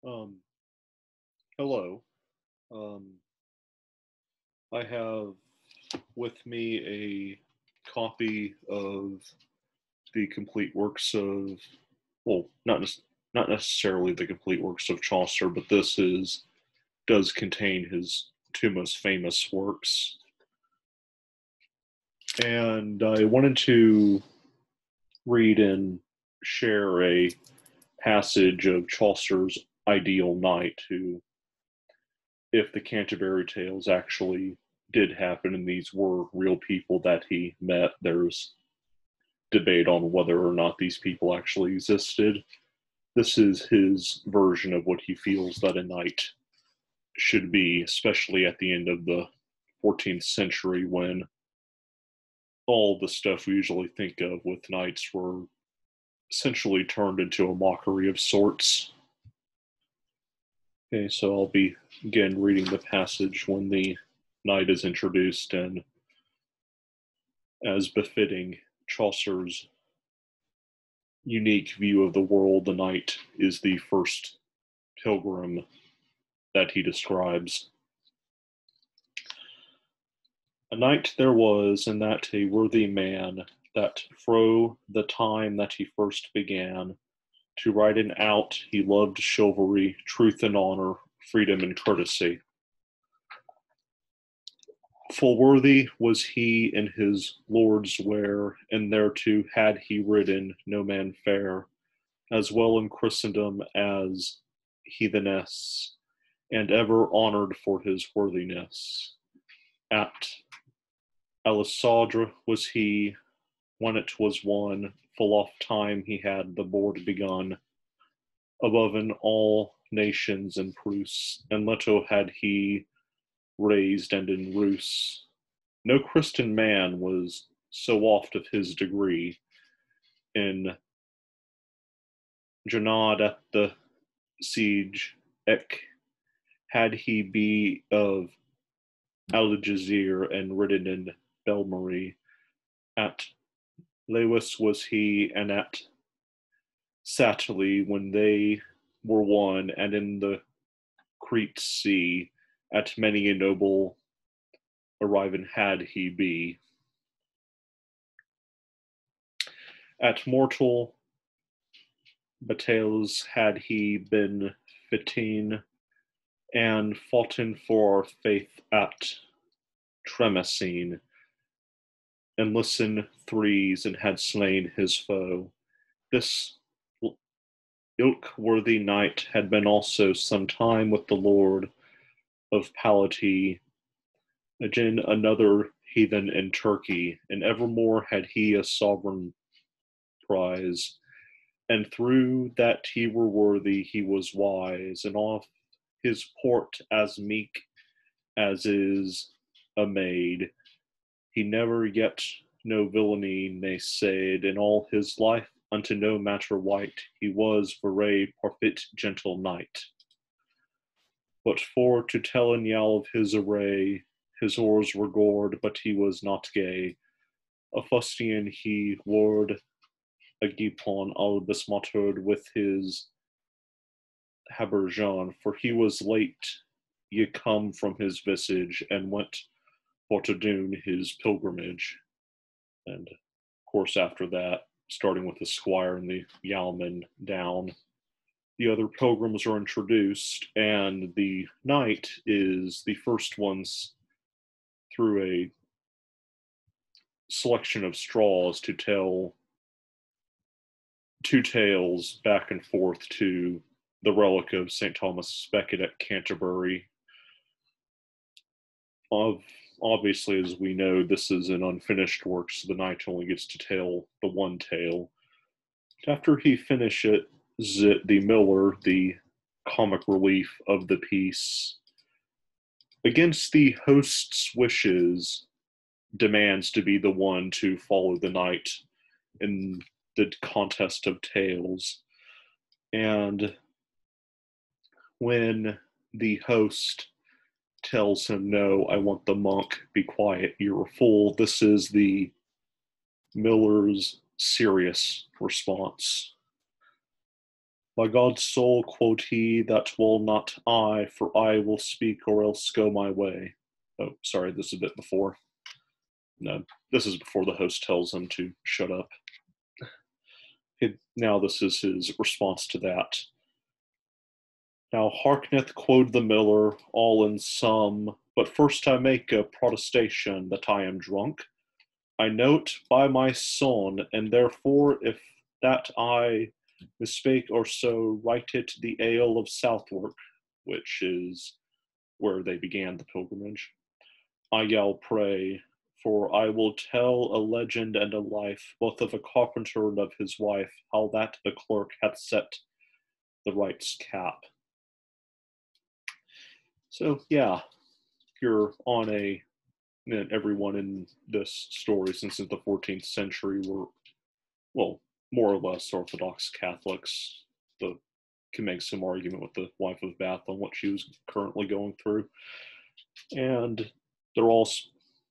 Um, Hello. Um, I have with me a copy of the complete works of, well, not necessarily the complete works of Chaucer, but this is does contain his two most famous works. And I wanted to read and share a passage of Chaucer's ideal knight who, if the Canterbury Tales actually did happen and these were real people that he met, there's debate on whether or not these people actually existed. This is his version of what he feels that a knight should be, especially at the end of the 14th century when all the stuff we usually think of with knights were essentially turned into a mockery of sorts. Okay, so I'll begin reading the passage when the knight is introduced, and as befitting Chaucer's unique view of the world, the knight is the first pilgrim that he describes. A knight there was, and that a worthy man, that fro the time that he first began to ride and out, he loved chivalry, truth and honor, freedom and courtesy. Full worthy was he in his lord's wear, and thereto had he ridden no man fair, as well in Christendom as heatheness, and ever honoured for his worthiness. At Alisodre was he, when it was won, full oft time he had the board begun, above in all nations and Prus, and Leto had he raised and in Rus. No Christian man was so oft of his degree, in Janad at the siege, ec had he be of Algezire and ridden in Belmarie. At Lewis was he, and at Sately when they were won, and in the Crete sea, at many a noble arriving had he be. At mortal battles had he been fitting, and foughten for our faith at Tremesine, and listen threes, and had slain his foe. This ilk-worthy knight had been also some time with the lord of Palatine, again another heathen in Turkey, and evermore had he a sovereign prize. And through that he were worthy, he was wise, and off his port as meek as is a maid. He never yet no villainy ne said, in all his life unto no matter wight, he was very parfit gentle knight. But for to tell in yell of his array, his oars were gored, but he was not gay. A fustian he ward a gipon all besmuttered with his habergeon, for he was late ye come from his visage, and went for to do his pilgrimage. And of course, after that, starting with the squire and the yeoman down, the other pilgrims are introduced, and the knight is the first ones through a selection of straws to tell two tales back and forth to the relic of St. Thomas Becket at Canterbury. Obviously, as we know, this is an unfinished work, so the knight only gets to tell the one tale. After he finishes it, the miller, the comic relief of the piece, against the host's wishes, demands to be the one to follow the knight in the contest of tales. And when the host tells him, no, I want the monk, be quiet, you're a fool, this is the miller's serious response. By God's soul, quoth he, that will not I, for I will speak or else go my way. Oh, sorry, this is a bit before. No, this is before the host tells him to shut up. Now this is his response to that. Now hearkeneth, quoth the miller, all in sum, but first I make a protestation that I am drunk. I note by my son, and therefore if that I mistake or so, write it the ale of Southwark, which is where they began the pilgrimage. I yell pray, for I will tell a legend and a life, both of a carpenter and of his wife, how that the clerk hath set the right's cap. So yeah, you're on a, and everyone in this story since the 14th century were, well, more or less Orthodox Catholics. The can make some argument with the wife of Bath on what she was currently going through, and they're all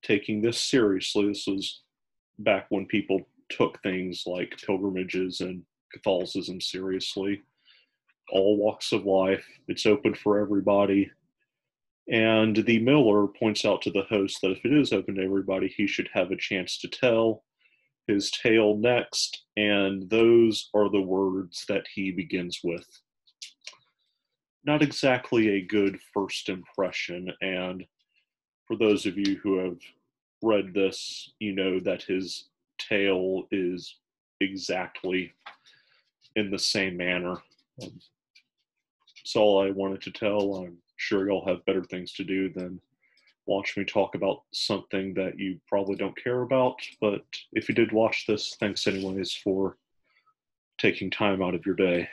taking this seriously. This was back when people took things like pilgrimages and Catholicism seriously. All walks of life. It's open for everybody. And the miller points out to the host that if it is open to everybody, he should have a chance to tell his tale next. And those are the words that he begins with. Not exactly a good first impression. And for those of you who have read this, you know that his tale is exactly in the same manner. That's all I wanted to tell. I'm sure y'all have better things to do than watch me talk about something that you probably don't care about. But if you did watch this, thanks anyways for taking time out of your day.